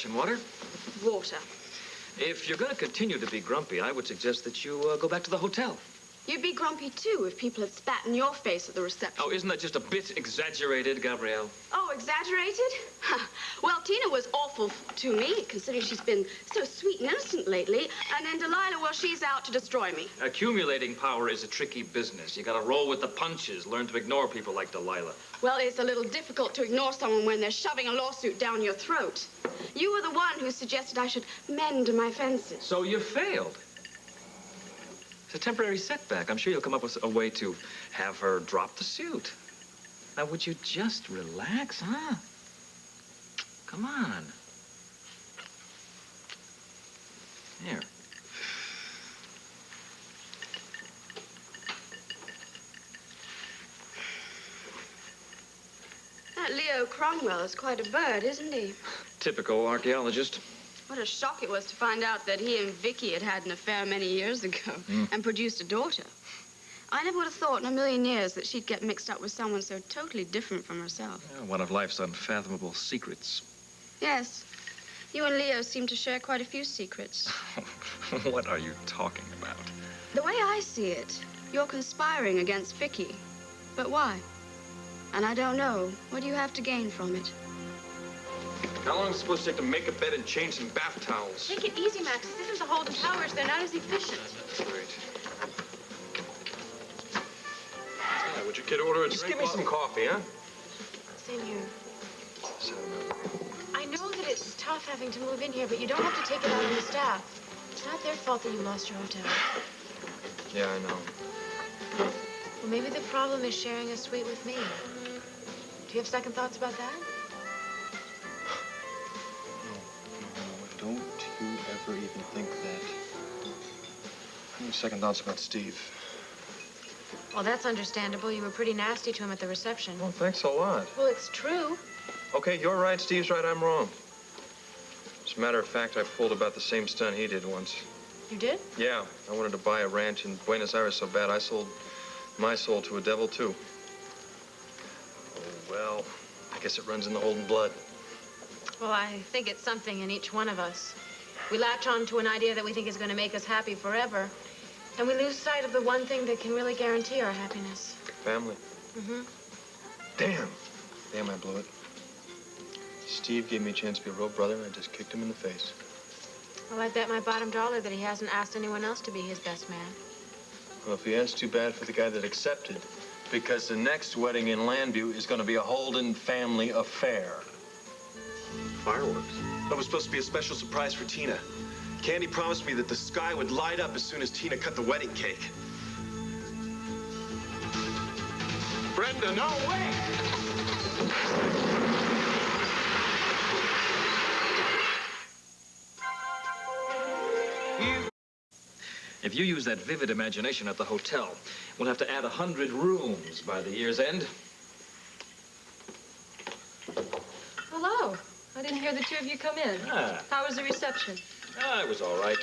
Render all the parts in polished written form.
scotch and water? Water. If you're going to continue to be grumpy, I would suggest that you go back to the hotel. You'd be grumpy, too, if people had spat in your face at the reception. Oh, isn't that just a bit exaggerated, Gabrielle? Oh, exaggerated? Well, Tina was awful to me, considering she's been so sweet and innocent lately. And then Delilah, well, she's out to destroy me. Accumulating power is a tricky business. You gotta roll with the punches, learn to ignore people like Delilah. Well, it's a little difficult to ignore someone when they're shoving a lawsuit down your throat. You were the one who suggested I should mend my fences. So you failed. It's a temporary setback. I'm sure you'll come up with a way to have her drop the suit. Now, would you just relax, huh? Come on. Here. That Leo Cromwell is quite a bird, isn't he? Typical archaeologist. What a shock it was to find out that he and Vicky had had an affair many years ago and produced a daughter. I never would have thought in a million years that she'd get mixed up with someone so totally different from herself. Yeah, one of life's unfathomable secrets. Yes. You and Leo seem to share quite a few secrets. What are you talking about? The way I see it, you're conspiring against Vicky. But why? And I don't know. What do you have to gain from it? How long is it supposed to take to make a bed and change some bath towels? Take it easy, Max. This isn't the Holden Towers. They're not as efficient. Right. Yeah, would you kid order a drink? Just give me some coffee, huh? Same here. So, I know that it's tough having to move in here, but you don't have to take it out on the staff. It's not their fault that you lost your hotel. yeah, I know. Well, maybe the problem is sharing a suite with me. Do you have second thoughts about that? No, don't you ever even think that. I have second thoughts about Steve. Well, that's understandable. You were pretty nasty to him at the reception. Well, thanks a lot. Well, it's true. Okay, you're right, Steve's right, I'm wrong. As a matter of fact, I pulled about the same stunt he did once. You did? Yeah, I wanted to buy a ranch in Buenos Aires so bad I sold my soul to a devil, too. Oh, well, I guess it runs in the Holden blood. Well, I think it's something in each one of us. We latch on to an idea that we think is going to make us happy forever, and we lose sight of the one thing that can really guarantee our happiness. Family. Mm-hmm. Damn, I blew it. Steve gave me a chance to be a real brother, and I just kicked him in the face. Well, I bet my bottom dollar that he hasn't asked anyone else to be his best man. Well, if he has, too bad for the guy that accepted, because the next wedding in Landview is going to be a Holden family affair. Fireworks? That was supposed to be a special surprise for Tina. Candy promised me that the sky would light up as soon as Tina cut the wedding cake. Brenda, no way! If you use that vivid imagination at the hotel, we'll have to add 100 rooms by the year's end. Hello. I didn't hear the two of you come in. How was the reception? It was all right.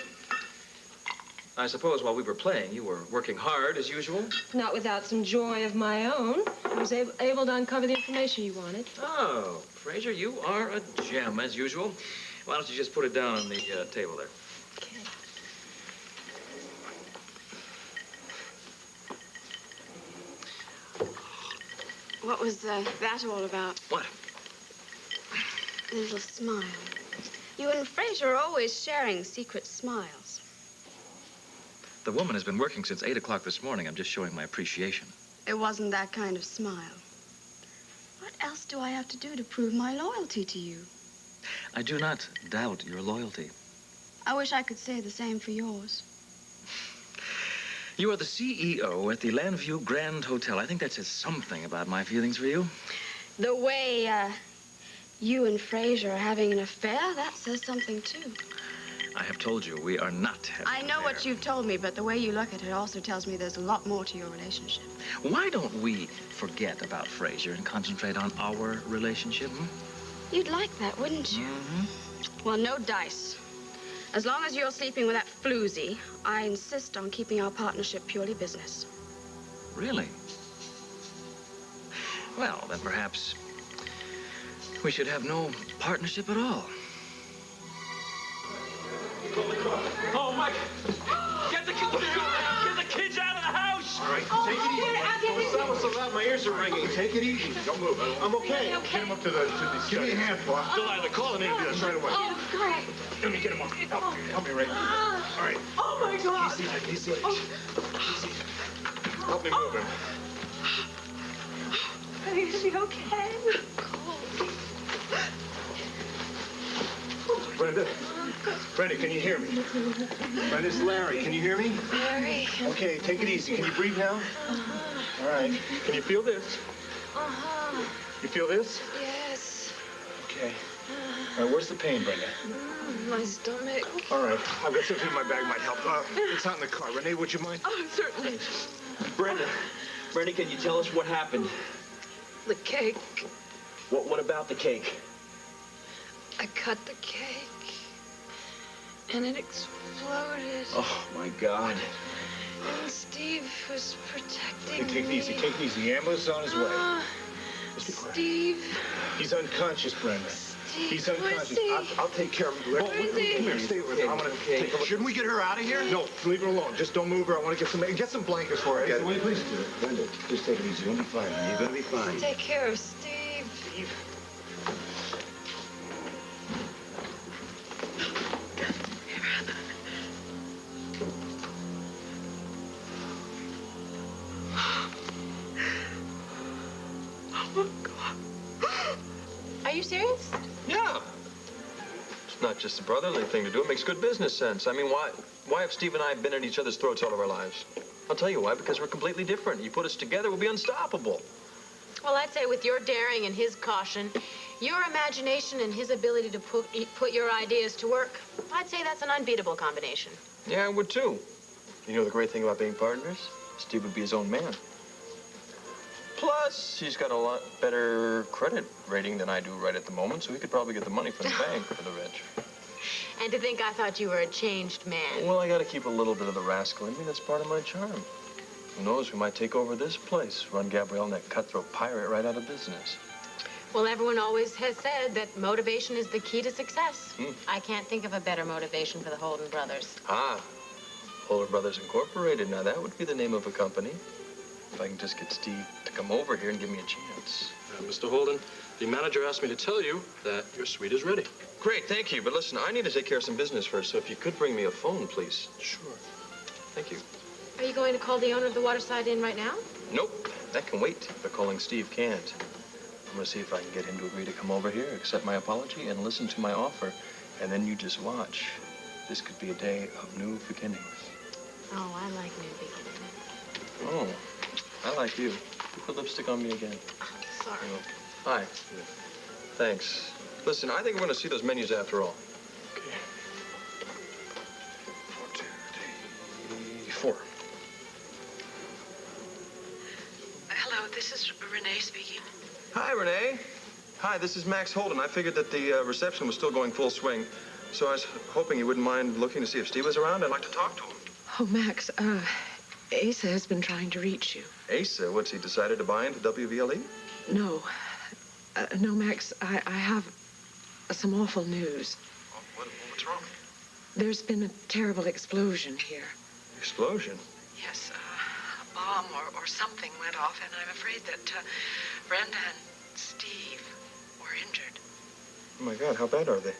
I suppose while we were playing, you were working hard as usual? Not without some joy of my own. I was able to uncover the information you wanted. Oh, Fraser, you are a gem as usual. Why don't you just put it down on the table there? Okay. What was that all about? What? A little smile. You and Fraser are always sharing secret smiles. The woman has been working since 8 o'clock this morning. I'm just showing my appreciation. It wasn't that kind of smile. What else do I have to do to prove my loyalty to you? I do not doubt your loyalty. I wish I could say the same for yours. You are the CEO at the Landview Grand Hotel. I think that says something about my feelings for you. The way you and Fraser are having an affair, that says something, too. I have told you we are not having I know what you've told me, but the way you look at it also tells me there's a lot more to your relationship. Why don't we forget about Fraser and concentrate on our relationship? You'd like that, wouldn't you? Mm-hmm. Well, no dice. As long as you're sleeping with that floozy, I insist on keeping our partnership purely business. Really? Well, then perhaps we should have no partnership at all. Oh, Mike! Get the kids out of the house! All right, take it easy. Don't sound so loud. My ears are ringing. Take it easy. Don't move. I'm okay. Okay. Get him up to the Give me a hand, Paul. Still either call an ambulance right away. Oh, great. Let me get him up. Help me, Ray. All right. Oh, my God. Easy. Help me move him. Are you gonna be okay? Brenda, can you hear me? Brenda, it's Larry. Can you hear me? Larry. Okay, take it easy. Can you breathe now? All right. Can you feel this? You feel this? Yes. Okay. All right, where's the pain, Brenda? My stomach. All right, I've got something in my bag might help. It's out in the car. Renee, would you mind? Oh, certainly. Brenda, can you tell us what happened? The cake. What about the cake? I cut the cake. And it exploded. Oh, my God. And Steve was protecting Take it me. easy. Take it easy. The ambulance is on his way. Just be quiet. Steve. He's unconscious, Brenda. Steve. He's unconscious. Where's he? I'll take care of him. Come here. Stay with him. I'm gonna take a look. Shouldn't we get her out of here? No, leave her alone. Just don't move her. I want to get some blankets for her. Okay. Will you please do it? Brenda, just take it easy. You'll be fine. You're gonna be fine. Take care of Steve. Are you serious? Yeah. It's not just a brotherly thing to do. It makes good business sense. I mean, why have Steve and I been at each other's throats all of our lives? I'll tell you why. Because we're completely different. You put us together, we'll be unstoppable. Well, I'd say with your daring and his caution, your imagination and his ability to put your ideas to work, I'd say that's an unbeatable combination. Yeah, I would too. You know the great thing about being partners? Steve would be his own man. Plus, he's got a lot better credit rating than I do right at the moment, so he could probably get the money from the bank for the rich. And to think I thought you were a changed man. Well, I gotta keep a little bit of the rascal in me. That's part of my charm. Who knows, we might take over this place, run Gabrielle and that cutthroat pirate right out of business. Well, everyone always has said that motivation is the key to success. Hmm. I can't think of a better motivation for the Holden brothers. Ah, Holden Brothers Incorporated. Now, that would be the name of a company. If I can just get Steve to come over here and give me a chance. Mr. Holden, the manager asked me to tell you that your suite is ready. Great, thank you. But listen, I need to take care of some business first, so if you could bring me a phone, please. Sure. Thank you. Are you going to call the owner of the Waterside Inn right now? Nope, that can wait, but calling Steve can't. I'm gonna see if I can get him to agree to come over here, accept my apology, and listen to my offer. And then you just watch. This could be a day of new beginnings. Oh, I like new beginnings. Oh, I like you. You put lipstick on me again. Sorry. Oh. Hi. Thanks. Listen, I think we're gonna see those menus after all. Okay. 4. Hello, this is Renee speaking. Hi, Renee. Hi, this is Max Holden. I figured that the reception was still going full swing, so I was hoping you wouldn't mind looking to see if Steve was around. I'd like to talk to him. Oh, Max, Asa has been trying to reach you. Asa, what's he decided to buy into WVLE? No. No, Max, I have some awful news. What's wrong? There's been a terrible explosion here. Explosion? Yes, a bomb or something went off, and I'm afraid that Brenda and Steve were injured. Oh, my God, how bad are they?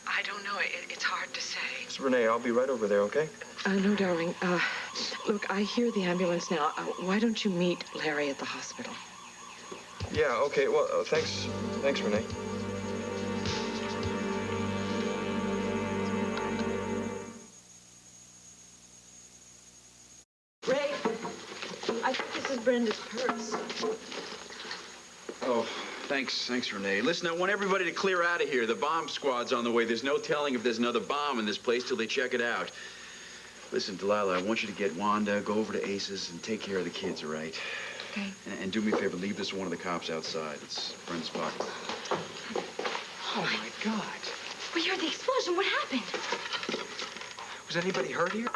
I don't know. It's hard to say. Miss Renee, I'll be right over there, okay? No, darling. Look, I hear the ambulance now. Why don't you meet Larry at the hospital? Yeah, okay. Well, thanks. Thanks, Renee. Ray, I think this is Brenda's purse. Oh, thanks, Renee. Listen, I want everybody to clear out of here. The bomb squad's on the way. There's no telling if there's another bomb in this place till they check it out. Listen, Delilah, I want you to get Wanda, go over to Ace's, and take care of the kids, all right? Okay. And do me a favor, leave this to one of the cops outside. It's Brenda's pocket. Oh, my God. We heard the explosion. What happened? Was anybody hurt here?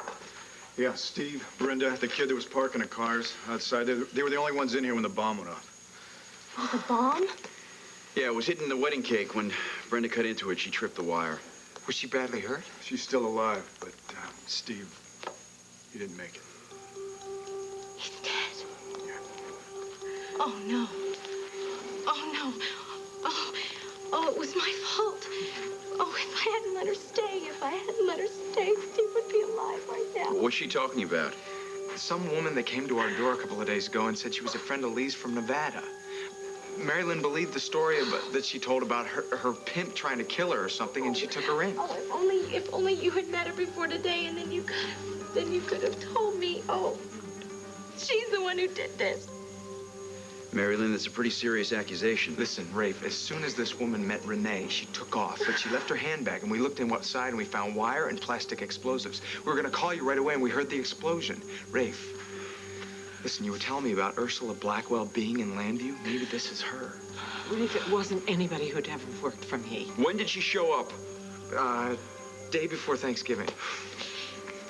Yeah, Steve, Brenda, the kid that was parking the cars outside. They were the only ones in here when the bomb went off. Oh, the bomb? Yeah, it was hitting the wedding cake. When Brenda cut into it, she tripped the wire. Was she badly hurt? She's still alive, but Steve, he didn't make it. He's dead. Oh, no. Oh, no. Oh, it was my fault. Oh, if I hadn't let her stay, Steve would be alive right now. What's she talking about? Some woman that came to our door a couple of days ago and said she was a friend of Lee's from Nevada. Mary Lynn believed the story that she told about her pimp trying to kill her or something, and she took her in. Oh, if only you had met her before today, and then you could have told me. Oh, she's the one who did this. Mary Lynn, that's a pretty serious accusation. Listen, Rafe, as soon as this woman met Renee, she took off, but she left her handbag, and we looked inside, and we found wire and plastic explosives. We were gonna call you right away, and we heard the explosion. Rafe, listen, you were telling me about Ursula Blackwell being in Landview. Maybe this is her. Rafe, it wasn't anybody who'd ever worked for me. When did she show up? Day before Thanksgiving.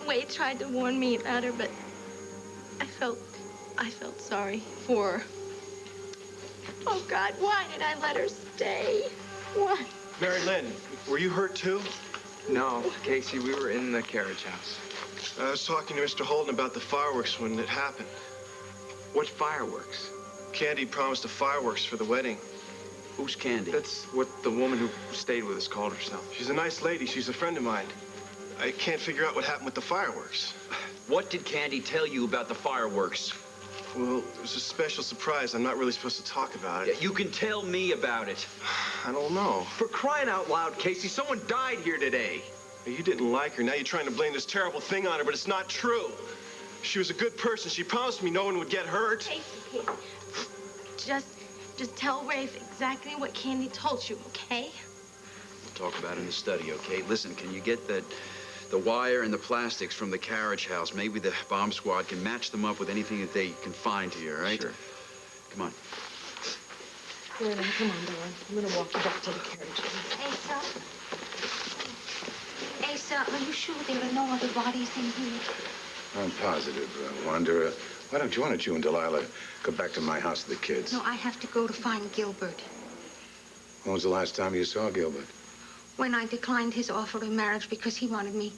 Wade tried to warn me about her, but I felt sorry for her. Oh, God, why did I let her stay? Why? Mary Lynn, were you hurt too? No, Casey, we were in the carriage house. I was talking to Mr. Holden about the fireworks when it happened. What fireworks? Candy promised the fireworks for the wedding. Who's Candy? That's what the woman who stayed with us called herself. She's a nice lady. She's a friend of mine. I can't figure out what happened with the fireworks. What did Candy tell you about the fireworks? Well, it was a special surprise. I'm not really supposed to talk about it. Yeah, you can tell me about it. I don't know. For crying out loud, Casey, someone died here today. You didn't like her. Now you're trying to blame this terrible thing on her, but it's not true. She was a good person. She promised me no one would get hurt. Casey, just tell Rafe exactly what Candy told you, okay? We'll talk about it in the study, okay? Listen, can you get the wire and the plastics from the carriage house? Maybe the bomb squad can match them up with anything that they can find here, all right? Sure. Come on. Here, now, come on, darling. I'm gonna walk you back to the carriage. Asa, are you sure there are no other bodies in here? I'm positive, Wanda. Why don't you and Delilah go back to my house with the kids? No, I have to go to find Gilbert. When was the last time you saw Gilbert? When I declined his offer in marriage because he wanted me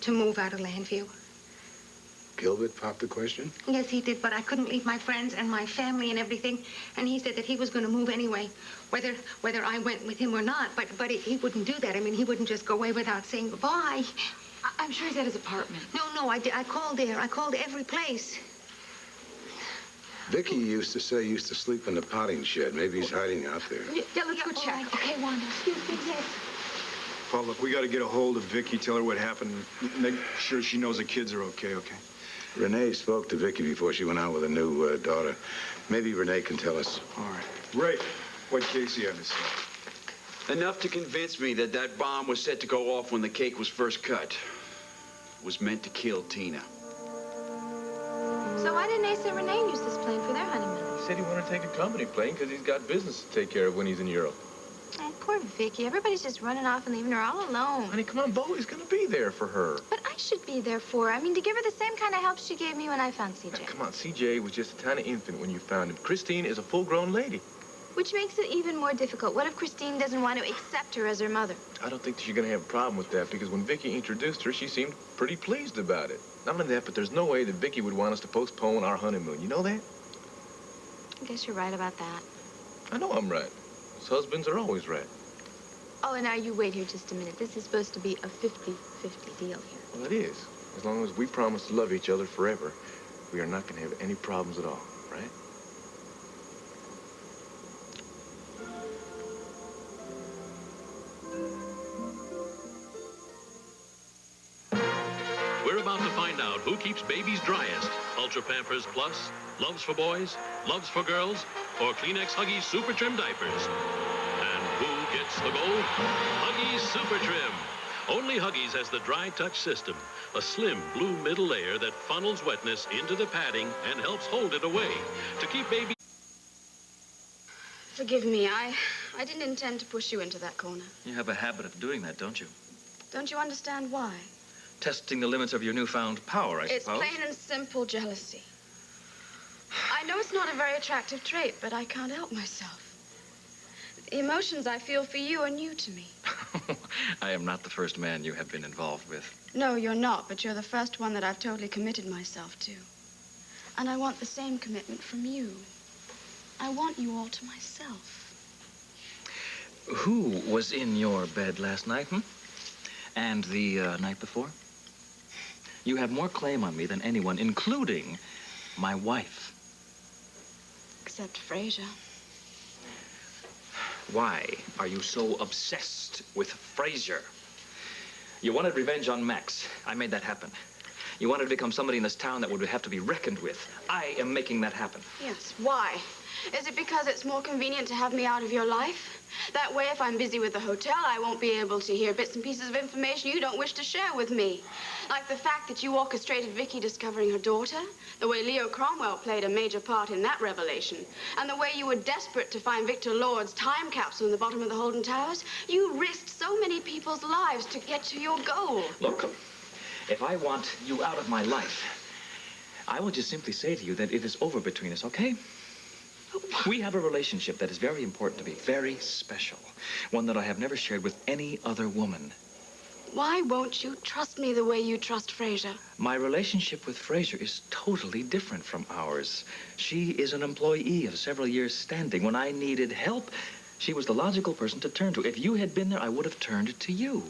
to move out of Landview. Gilbert popped the question? Yes, he did, but I couldn't leave my friends and my family and everything. And he said that he was going to move anyway, whether I went with him or not. But he wouldn't do that. I mean, he wouldn't just go away without saying goodbye. I'm sure he's at his apartment. No, I called there. I called every place. Vicky used to say he used to sleep in the potting shed. Maybe he's hiding out there. Yeah, let's go check. Okay, Wanda. Excuse me, yes. Paul, look, we got to get a hold of Vicky, tell her what happened, make sure she knows the kids are okay? Renee spoke to Vicky before she went out with a new daughter. Maybe Renee can tell us. All right. Ray, what Casey had to say? Enough to convince me that that bomb was set to go off when the cake was first cut. It was meant to kill Tina. So why didn't Asa and Renee use this plane for their honeymoon? He said he wanted to take a company plane because he's got business to take care of when he's in Europe. Oh, poor Vicky. Everybody's just running off and leaving her all alone. Honey, come on, Bo is going to be there for her. But I should be there for her. I mean, to give her the same kind of help she gave me when I found CJ. Now, come on, CJ was just a tiny infant when you found him. Christine is a full-grown lady. Which makes it even more difficult. What if Christine doesn't want to accept her as her mother? I don't think that you're going to have a problem with that because when Vicky introduced her, she seemed pretty pleased about it. Not only that, but there's no way that Vicky would want us to postpone our honeymoon. You know that? I guess you're right about that. I know I'm right. Husbands are always right. Oh, and now you wait here just a minute. This is supposed to be a 50-50 deal here. Well, it is. As long as we promise to love each other forever, we are not going to have any problems at all, right? We're about to find out who keeps babies driest. Ultra Pampers Plus, Loves for Boys, Loves for Girls, or Kleenex Huggies Super Trim Diapers. And who gets the gold? Huggies Super Trim. Only Huggies has the dry touch system, a slim blue middle layer that funnels wetness into the padding and helps hold it away to keep baby... Forgive me, I didn't intend to push you into that corner. You have a habit of doing that, don't you? Don't you understand why? Testing the limits of your newfound power, I It's suppose. plain and simple jealousy. I know it's not a very attractive trait, but I can't help myself. The emotions I feel for you are new to me. I am not the first man you have been involved with. No, you're not, but you're the first one that I've totally committed myself to. And I want the same commitment from you. I want you all to myself. Who was in your bed last night, And the night before? You have more claim on me than anyone, including my wife. Except Frasier. Why are you so obsessed with Frasier? You wanted revenge on Max. I made that happen. You wanted to become somebody in this town that would have to be reckoned with. I am making that happen. Yes, why? Is it because it's more convenient to have me out of your life? That way, if I'm busy with the hotel, I won't be able to hear bits and pieces of information you don't wish to share with me. Like the fact that you orchestrated Vicky discovering her daughter, the way Leo Cromwell played a major part in that revelation, and the way you were desperate to find Victor Lord's time capsule in the bottom of the Holden Towers. You risked so many people's lives to get to your goal. Look, if I want you out of my life, I will just simply say to you that it is over between us, okay? We have a relationship that is very important to me, very special. One that I have never shared with any other woman. Why won't you trust me the way you trust Frasier? My relationship with Frasier is totally different from ours. She is an employee of several years' standing. When I needed help, she was the logical person to turn to. If you had been there, I would have turned to you.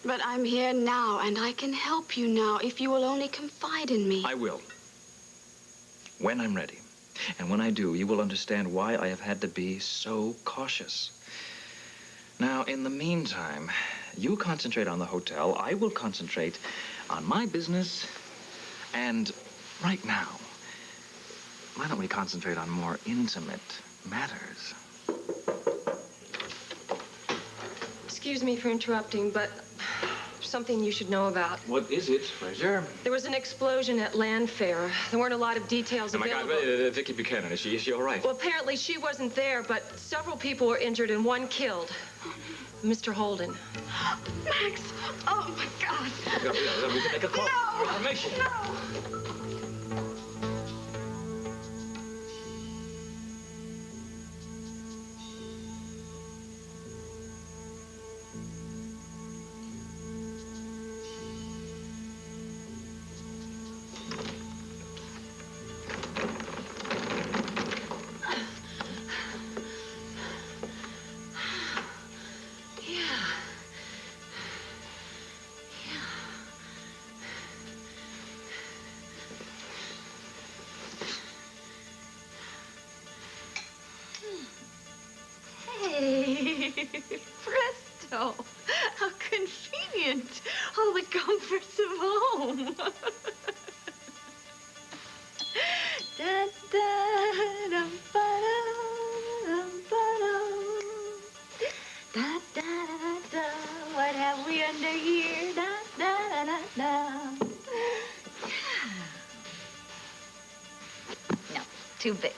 But I'm here now, and I can help you now if you will only confide in me. I will. When I'm ready. And when I do, you will understand why I have had to be so cautious. Now, in the meantime, you concentrate on the hotel. I will concentrate on my business. And right now, why don't we concentrate on more intimate matters? Excuse me for interrupting, but something you should know about. What is it, Frasier? There was an explosion at Landfair. There weren't a lot of details available. Oh, my God, Vicky Buchanan, is she all right? Well, apparently she wasn't there, but several people were injured and one killed. Mr. Holden. Max! Oh, my God! We can make a call. No! More information. No! Presto! How convenient! All the comforts of home. Da da da ba da ba da da da da. What have we under here? Da da da da. No, too big.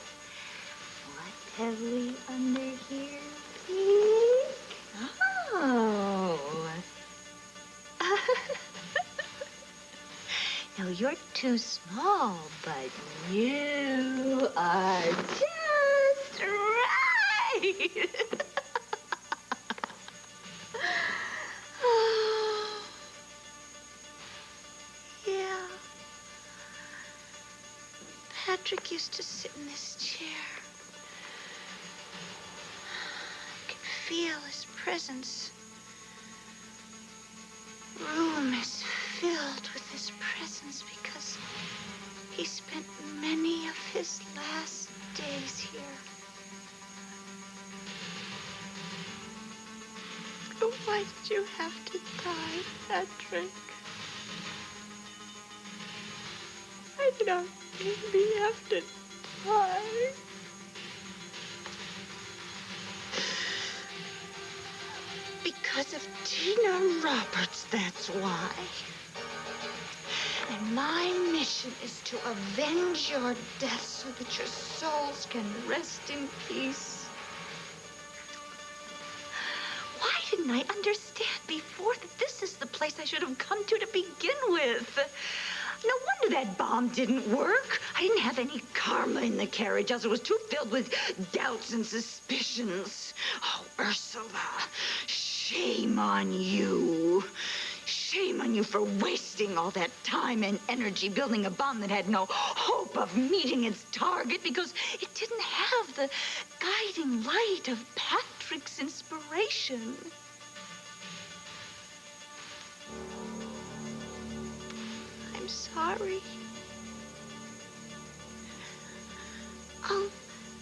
What have we under here? Oh. No, you're too small, but you are just right. Yeah. Patrick used to sit in this chair. I can feel his presence. Room is filled with his presence because he spent many of his last days here. Oh, why did you have to die, Patrick? Why did our baby have to die? Because of Tina Roberts, that's why. And my mission is to avenge your death so that your souls can rest in peace. Why didn't I understand before that this is the place I should have come to begin with? No wonder that bomb didn't work. I didn't have any karma in the carriage, else it was too filled with doubts and suspicions. Oh, Ursula, shh. Shame on you. Shame on you for wasting all that time and energy building a bomb that had no hope of meeting its target because it didn't have the guiding light of Patrick's inspiration. I'm sorry.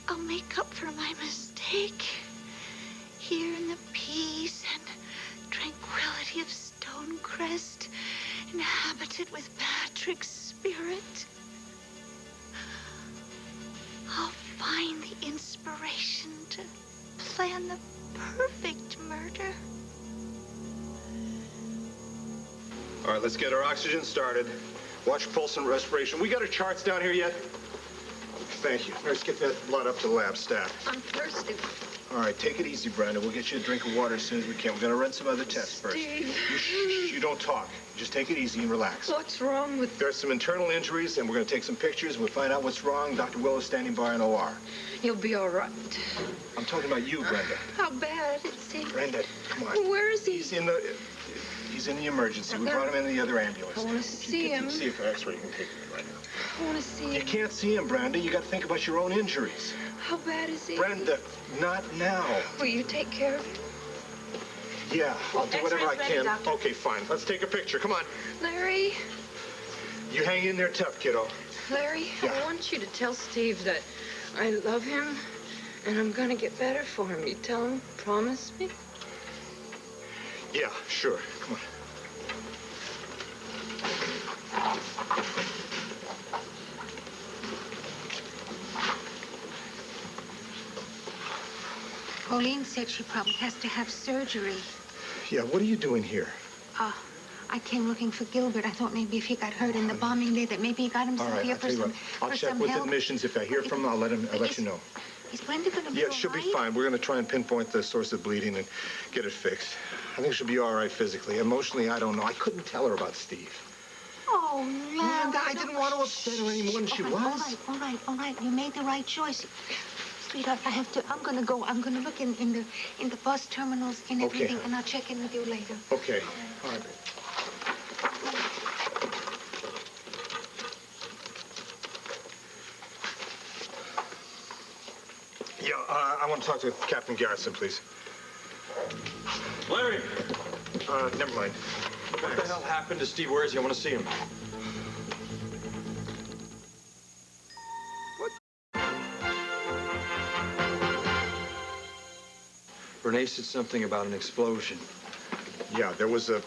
I'll make up for my mistake here in the peace and tranquility of Stonecrest, inhabited with Patrick's spirit. I'll find the inspiration to plan the perfect murder. All right, let's get our oxygen started. Watch pulse and respiration. We got our charts down here yet? Thank you. Nurse, get that blood up to the lab staff. I'm thirsty. All right, take it easy, Brenda. We'll get you a drink of water as soon as we can. We're going to run some other tests first. You don't talk. Just take it easy and relax. What's wrong with... There's some internal injuries, and we're going to take some pictures, and we'll find out what's wrong. Dr. Will is standing by in OR. You'll be all right. I'm talking about you, Brenda. How bad is he? Brenda, come on. Where is he? He's in the emergency. We brought him in the other ambulance. I want to see him. See if an X-ray can take him right now. I want to see him. You can't see him, Brenda. You got to think about your own injuries. How bad is he? Brenda, not now. Will you take care of him? Yeah, I'll do whatever I can. Doctor. Okay, fine. Let's take a picture. Come on. Larry. You hang in there tough, kiddo. Larry, Yeah. I want you to tell Steve that I love him and I'm going to get better for him. You tell him? Promise me? Yeah, sure. Come on. Pauline said she probably has to have surgery. Yeah, what are you doing here? I came looking for Gilbert. I thought maybe if he got hurt in the bombing day that maybe he got All himself right, here I'll for tell you some what. I'll check some with help. admissions. If I hear from him, I'll let you know. Is Brenda going to be Yeah, she'll be fine. We're going to try and pinpoint the source of bleeding and get it fixed. I think she'll be all right physically. Emotionally, I don't know. I couldn't tell her about Steve. Oh, Amanda, I didn't want to upset her any more than she was. All right. You made the right choice. Sweetheart, I'm going to look in the bus terminals and Okay, everything, hon. and I'll check in with you later. Okay. All right. Yeah, I want to talk to Captain Garrison, please. Larry! Never mind. What the hell happened to Steve? Where is he? I want to see him. Renee said something about an explosion. Yeah, there was the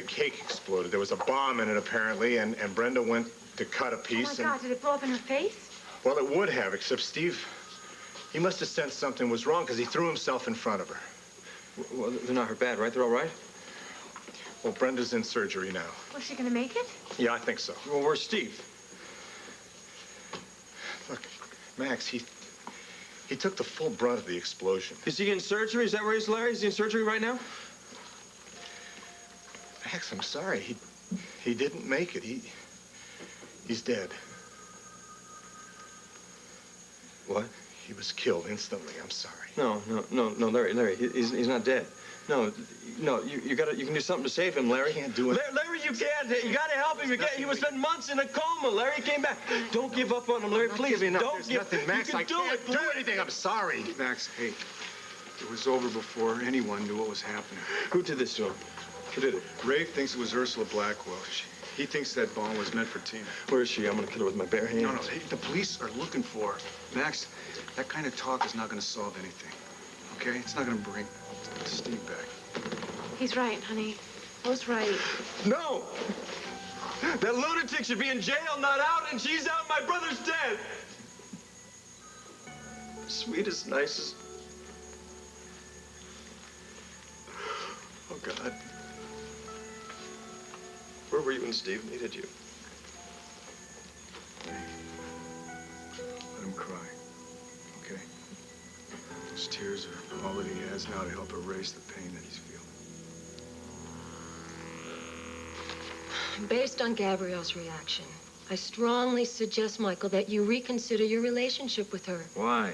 cake exploded. There was a bomb in it, apparently, and Brenda went to cut a piece. Oh, my God, did it blow up in her face? Well, it would have, except Steve, he must have sensed something was wrong because he threw himself in front of her. Well, they're not hurt bad, right? They're all right? Well, Brenda's in surgery now. Was she gonna make it? Yeah, I think so. Well, where's Steve? Look, Max, he took the full brunt of the explosion. Is he in surgery? Is that where he is, Larry? Is he in surgery right now? Max, I'm sorry. He didn't make it. He's dead. What? He was killed instantly. I'm sorry. No, Larry. He's not dead. No, you can do something to save him, Larry. Can't do it. Larry, you can't. You gotta help him. He was spent months in a coma. Larry came back. Don't give up on him, Larry. Please, don't give nothing, Max. You I can can't do anything. I'm sorry. Max, hey, it was over before anyone knew what was happening. Who did this to him? Who did it? Rafe thinks it was Ursula Blackwell. He thinks that bomb was meant for Tina. Where is she? I'm gonna kill her with my bare hands. No, hey, the police are looking for her. Max, that kind of talk is not going to solve anything. Okay? It's not going to bring Steve back. He's right, honey. Bo's right. No! That lunatic should be in jail, not out, and she's out, my brother's dead! Sweetest, nicest. Oh, God. Where were you when Steve needed you? Let him cry. Okay? Those tears are all that he has now to help erase the pain that he's feeling. Based on Gabrielle's reaction, I strongly suggest, Michael, that you reconsider your relationship with her. Why?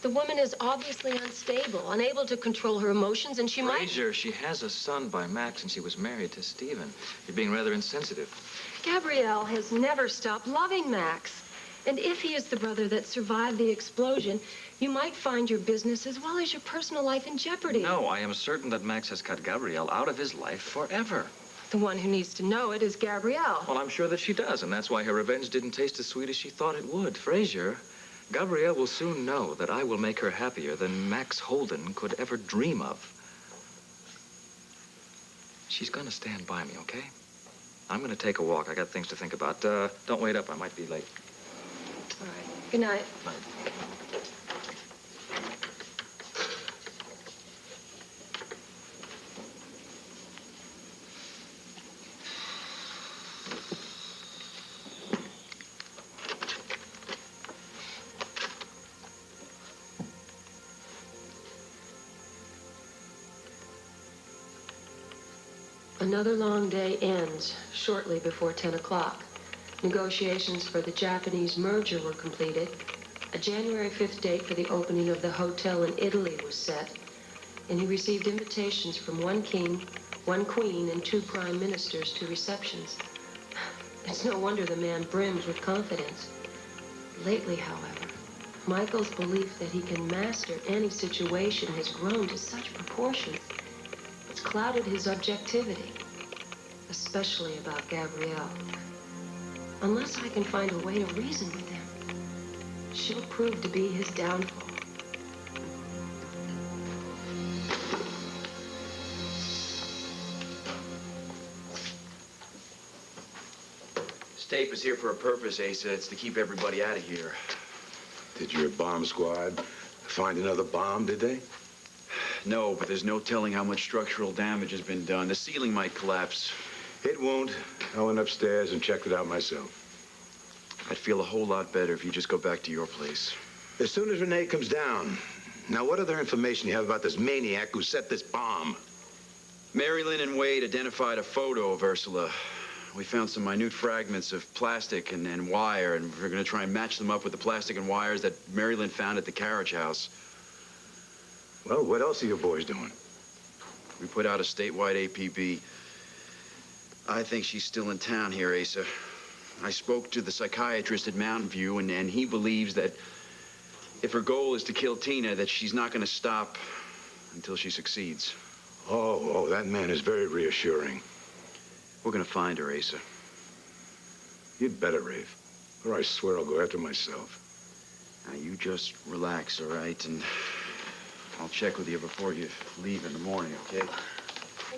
The woman is obviously unstable, unable to control her emotions, and she might... Frazier, she has a son by Max, and she was married to Stephen. You're being rather insensitive. Gabrielle has never stopped loving Max. And if he is the brother that survived the explosion, you might find your business as well as your personal life in jeopardy. No, I am certain that Max has cut Gabrielle out of his life forever. The one who needs to know it is Gabrielle. Well, I'm sure that she does, and that's why her revenge didn't taste as sweet as she thought it would. Frazier, Gabrielle will soon know that I will make her happier than Max Holden could ever dream of. She's gonna stand by me, okay? I'm gonna take a walk. I got things to think about. Don't wait up. I might be late. All right. Good night. Another long day ends shortly before 10 o'clock. Negotiations for the Japanese merger were completed. A January 5th date for the opening of the hotel in Italy was set, and he received invitations from one king, one queen, and 2 prime ministers to receptions. It's no wonder the man brims with confidence. Lately, however, Michael's belief that he can master any situation has grown to such proportions. It's clouded his objectivity, especially about Gabrielle. Unless I can find a way to reason with him, she'll prove to be his downfall. This tape is here for a purpose, Asa. It's to keep everybody out of here. Did your bomb squad find another bomb, did they? No, but there's no telling how much structural damage has been done. The ceiling might collapse. It won't. I went upstairs and checked it out myself. I'd feel a whole lot better if you just go back to your place. As soon as Renee comes down. Now, what other information you have about this maniac who set this bomb? Mary Lynn and Wade identified a photo of Ursula. We found some minute fragments of plastic and wire, and we're going to try and match them up with the plastic and wires that Mary Lynn found at the carriage house. Well, what else are your boys doing? We put out a statewide APB. I think she's still in town here, Asa. I spoke to the psychiatrist at Mountain View, and he believes that if her goal is to kill Tina, that she's not going to stop until she succeeds. Oh, that man is very reassuring. We're going to find her, Asa. You'd better, Rafe, or I swear I'll go after myself. Now, you just relax, all right? And I'll check with you before you leave in the morning, okay?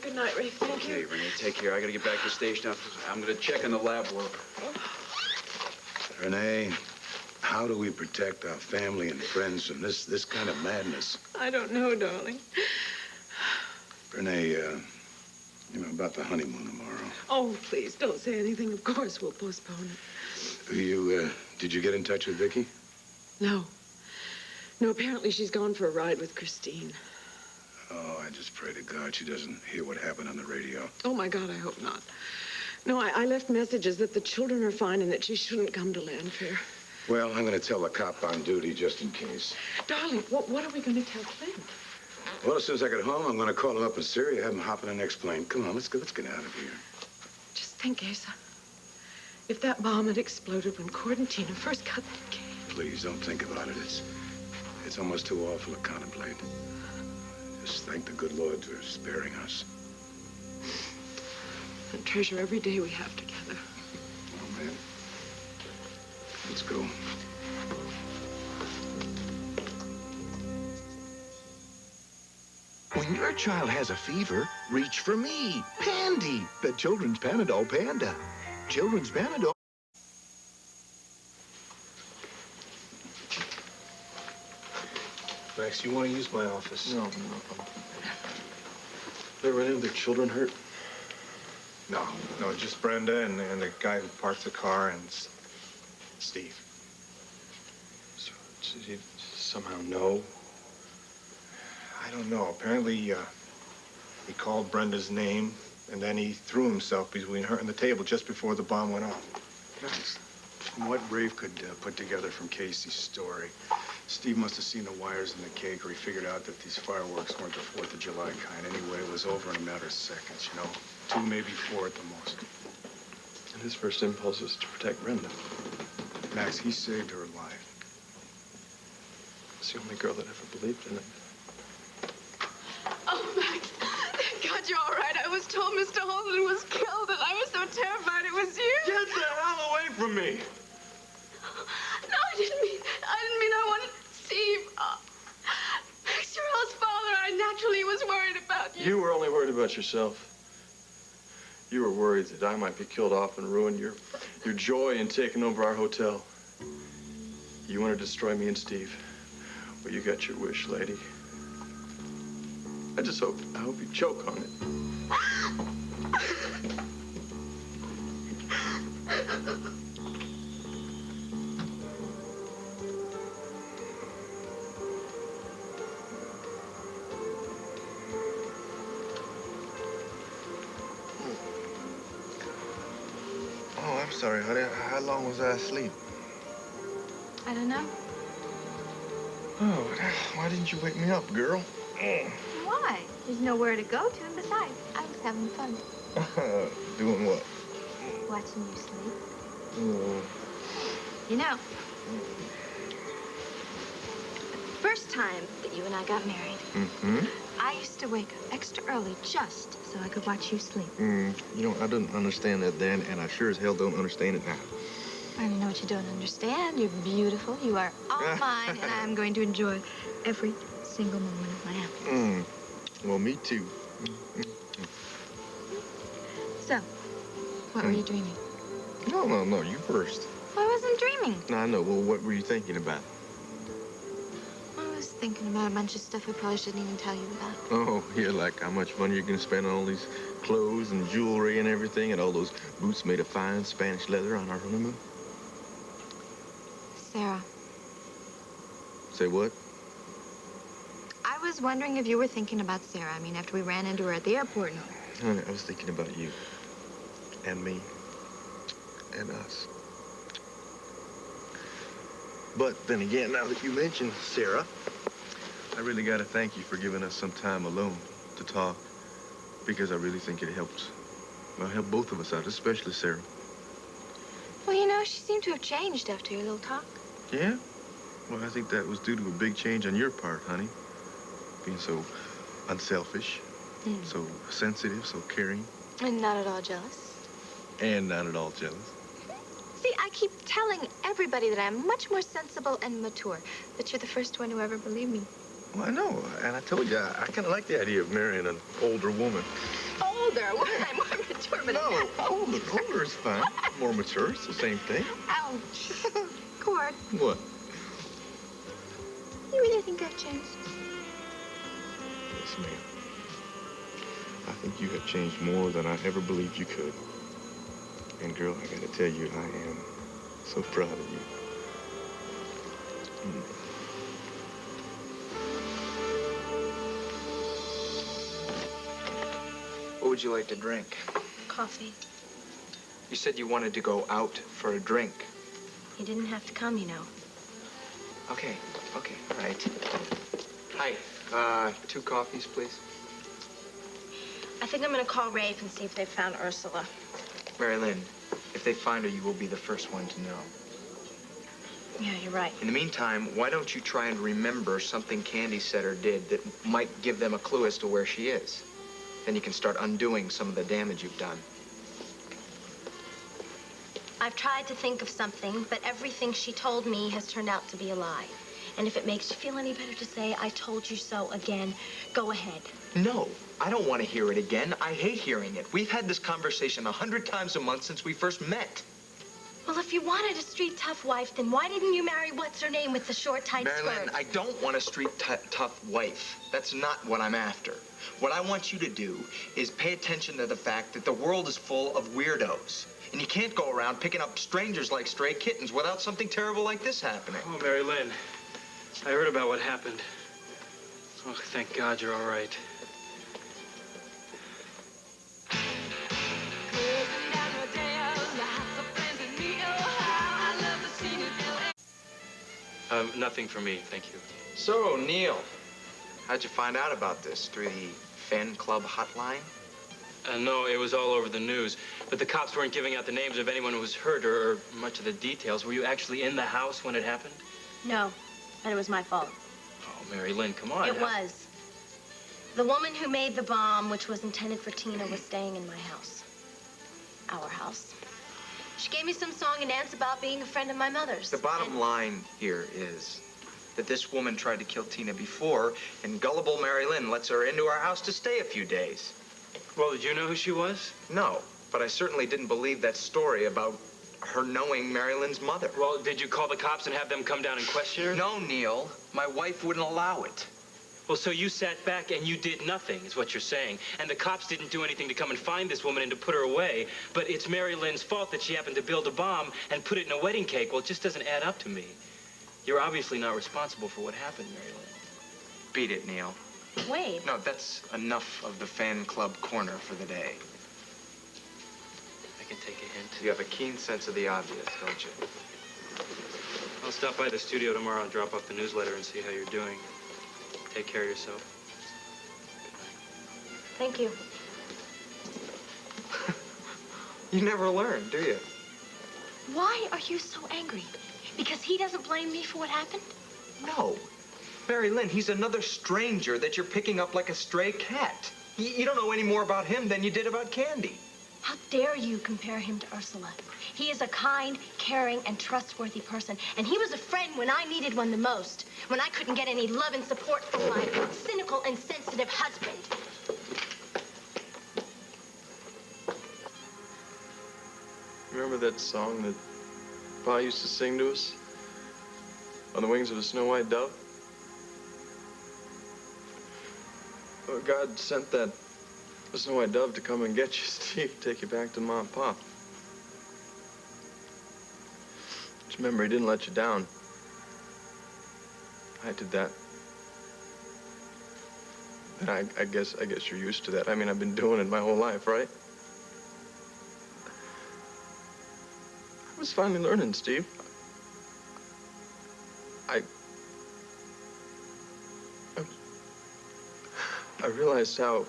Good night, Rafe. Thank you. Okay, Renee, take care. I got to get back to the station. I'm going to check on the lab work. Renee, how do we protect our family and friends from this kind of madness? I don't know, darling. Renee, about the honeymoon tomorrow. Oh, please, don't say anything. Of course, we'll postpone it. Did you get in touch with Vicky? No. No, apparently she's gone for a ride with Christine. Oh, I just pray to God she doesn't hear what happened on the radio. Oh, my God, I hope not. No, I left messages that the children are fine and that she shouldn't come to Landfair. Well, I'm going to tell the cop on duty just in case. Darling, what are we going to tell Clint? Well, as soon as I get home, I'm going to call him up in Syria, have him hop in the next plane. Come on, let's get out of here. Just think, Asa. If that bomb had exploded when Cord and Tina first got that cake. Please, don't think about it. It's almost too awful to contemplate. Just thank the good Lord for sparing us. And treasure every day we have together. Oh, man. Let's go. When your child has a fever, reach for me, Pandy, the children's Panadol Panda. Children's Panadol. Max, you want to use my office? No. Ever any of the children hurt? No, just Brenda and the guy who parked the car and Steve. So, did you somehow know? I don't know. Apparently, he called Brenda's name, and then he threw himself between her and the table just before the bomb went off. Max, From what Rafe could put together from Casey's story, Steve must have seen the wires in the cake, or he figured out that these fireworks weren't the 4th of July kind. Anyway, it was over in a matter of seconds, you know? 2, maybe 4 at the most. And his first impulse was to protect Brenda. Max, he saved her life. It's the only girl that ever believed in him. Oh, Max, thank God you're all right. I was told Mr. Holden was killed, and I was so terrified it was you. Get the hell away from me! No, I didn't mean I wanted Steve. Max, you're Elle's father. I naturally was worried about you. You were only worried about yourself. You were worried that I might be killed off and ruin your joy in taking over our hotel. You want to destroy me and Steve. Well, you got your wish, lady. I hope you choke on it. Oh, I'm sorry, honey. How long was I asleep? I don't know. Oh, why didn't you wake me up, girl? Why? There's nowhere to go to, and besides, I was having fun. Doing what? Watching you sleep. Oh. You know, the first time that you and I got married, Mm-hmm. I used to wake up extra early just so I could watch you sleep. You know, I didn't understand that then, and I sure as hell don't understand it now. I don't know what you don't understand. You're beautiful. You are all mine, and I'm going to enjoy every single moment of my happiness. Well, me too. So, what were you dreaming? No, you first. I wasn't dreaming. No, I know. Well, what were you thinking about? I was thinking about a bunch of stuff I probably shouldn't even tell you about. Oh, yeah, like how much money you're gonna spend on all these clothes and jewelry and everything, and all those boots made of fine Spanish leather on our honeymoon. Sarah, Say what? I was wondering if you were thinking about Sarah. I mean, after we ran into her at the airport. Honey, I was thinking about you. And me. And us. But then again, now that you mention Sarah, I really gotta thank you for giving us some time alone to talk. Because I really think it helps. Well, help both of us out, especially Sarah. Well, you know, she seemed to have changed after your little talk. Yeah? Well, I think that was due to a big change on your part, honey. Being so unselfish, so sensitive, so caring. And not at all jealous. And not at all jealous. See, I keep telling everybody that I'm much more sensible and mature. But you're the first one who ever believed me. Well, I know. And I told you, I kind of like the idea of marrying an older woman. Older? What am I more mature? But No, older is fine. More mature, it's the same thing. Ouch. Cord, What? you really think I've changed? Yes, ma'am. I think you have changed more than I ever believed you could. And, girl, I gotta tell you, I am so proud of you. What would you like to drink? Coffee. You said you wanted to go out for a drink. You didn't have to come, you know. Okay, all right. Hi, 2 coffees, please. I think I'm going to call Rafe and see if they found Ursula. Mary Lynn, if they find her, you will be the first one to know. Yeah, you're right. In the meantime, why don't you try and remember something Candy said or did that might give them a clue as to where she is? Then you can start undoing some of the damage you've done. I've tried to think of something, but everything she told me has turned out to be a lie. And if it makes you feel any better to say, I told you so again, go ahead. No, I don't want to hear it again. I hate hearing it. We've had this conversation 100 times a month since we first met. Well, if you wanted a street tough wife, then why didn't you marry what's-her-name with the short, tight Marilyn, skirt? I don't want a street tough wife. That's not what I'm after. What I want you to do is pay attention to the fact that the world is full of weirdos. And you can't go around picking up strangers like stray kittens without something terrible like this happening. Oh, Mary Lynn, I heard about what happened. Oh, thank God you're all right. Nothing for me, thank you. So, Neil, how'd you find out about this? Through the fan club hotline? No, it was all over the news. But the cops weren't giving out the names of anyone who was hurt or much of the details. Were you actually in the house when it happened? No, and it was my fault. Oh, Mary Lynn, come on. It was. The woman who made the bomb, which was intended for Tina, was staying in my house. Our house. She gave me some song and dance about being a friend of my mother's. The bottom line here is that this woman tried to kill Tina before, and gullible Mary Lynn lets her into our house to stay a few days. Well, did you know who she was? No, but I certainly didn't believe that story about her knowing Mary Lynn's mother. Well, did you call the cops and have them come down and question her? No, Neil. My wife wouldn't allow it. Well, so you sat back and you did nothing, is what you're saying. And the cops didn't do anything to come and find this woman and to put her away. But it's Mary Lynn's fault that she happened to build a bomb and put it in a wedding cake. Well, it just doesn't add up to me. You're obviously not responsible for what happened, Mary Lynn. Beat it, Neil. Wade. No, that's enough of the fan club corner for the day. I can take a hint. You have a keen sense of the obvious, don't you? I'll stop by the studio tomorrow and drop off the newsletter and see how you're doing. Take care of yourself. Thank you. You never learn, do you? Why are you so angry? Because he doesn't blame me for what happened? No. Mary Lynn, he's another stranger that you're picking up like a stray cat. You don't know any more about him than you did about Candy. How dare you compare him to Ursula? He is a kind, caring, and trustworthy person. And he was a friend when I needed one the most. When I couldn't get any love and support from my cynical and sensitive husband. Remember that song that Pa used to sing to us? On the wings of a snow white dove? Well, God sent that snow white dove to come and get you, Steve, take you back to Mom and Pop. Just remember, he didn't let you down. I did that. And I guess you're used to that. I mean, I've been doing it my whole life, right? I was finally learning, Steve. I realized how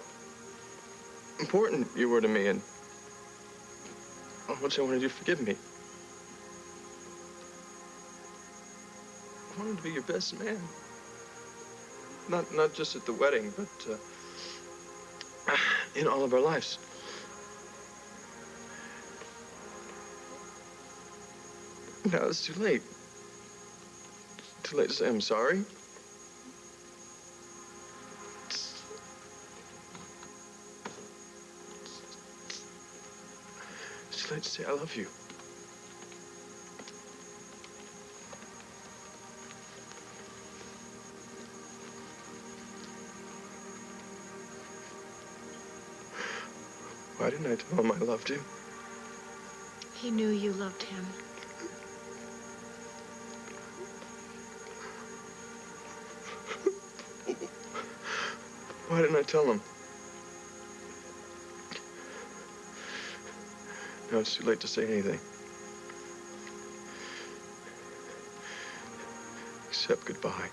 important you were to me and how much I wanted you to forgive me. I wanted to be your best man. Not just at the wedding, but in all of our lives. Now it's too late. Too late to say I'm sorry. It's too late to say I love you. Why didn't I tell him I loved him? He knew you loved him. Why didn't I tell him? Now it's too late to say anything. Except goodbye.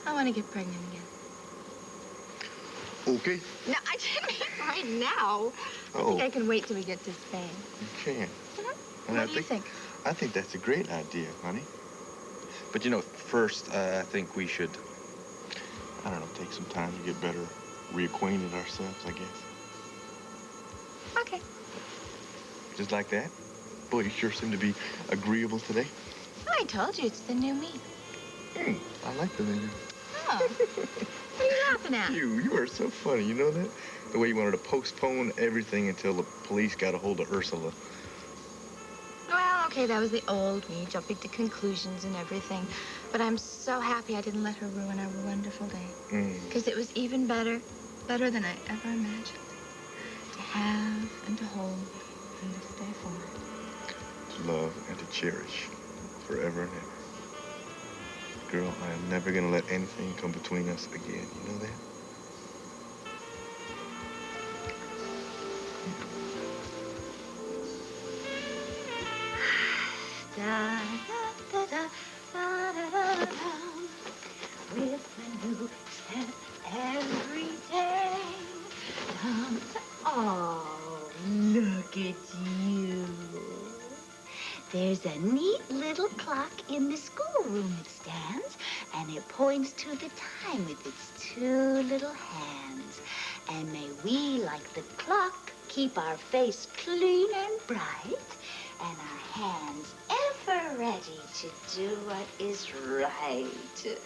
I want to get pregnant again. Okay. No, I didn't mean right now. I think I can wait till we get to Spain. You can. Mm-hmm. What do you think? I think that's a great idea, honey. But, you know, first, I think we should, I don't know, take some time to get better reacquainted ourselves, I guess. Okay. Just like that? Boy, you sure seem to be agreeable today. I told you, it's the new me. I like the name. Oh. What are you laughing at? You are so funny, you know that? The way you wanted to postpone everything until the police got a hold of Ursula. Well, okay, that was the old me, jumping to conclusions and everything. But I'm so happy I didn't let her ruin our wonderful day. Because it was even better better than I ever imagined. To have and to hold and to stay for. To love and to cherish forever and ever. Girl, I am never gonna let anything come between us again. You know that? Da, da, da, da, da, da, da. With a new step every day. Oh, look at you. There's a neat little clock in the schoolroom it stands, and it points to the time with its two little hands. And may we, like the clock, keep our face clean and bright, and our hands ever ready to do what is right.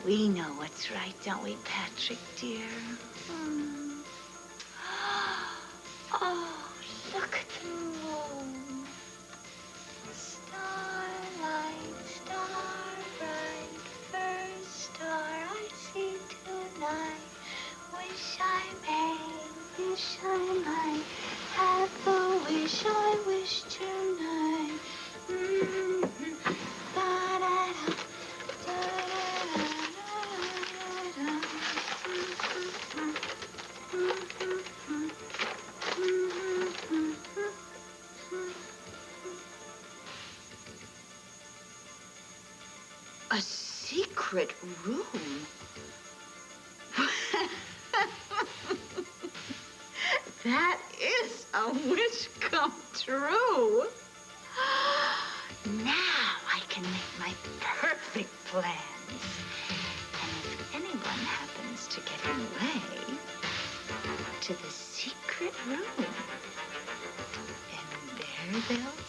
We know what's right, don't we, Patrick, dear? Oh, look at the moon. Starlight, star bright, first star I see tonight. Wish I might have the wish I wish tonight. Da-da-da, da-da-da-da-da. A secret room? That is a wish come true. Now I can make my perfect plans. And if anyone happens to get in the way, to the secret room, and there they'll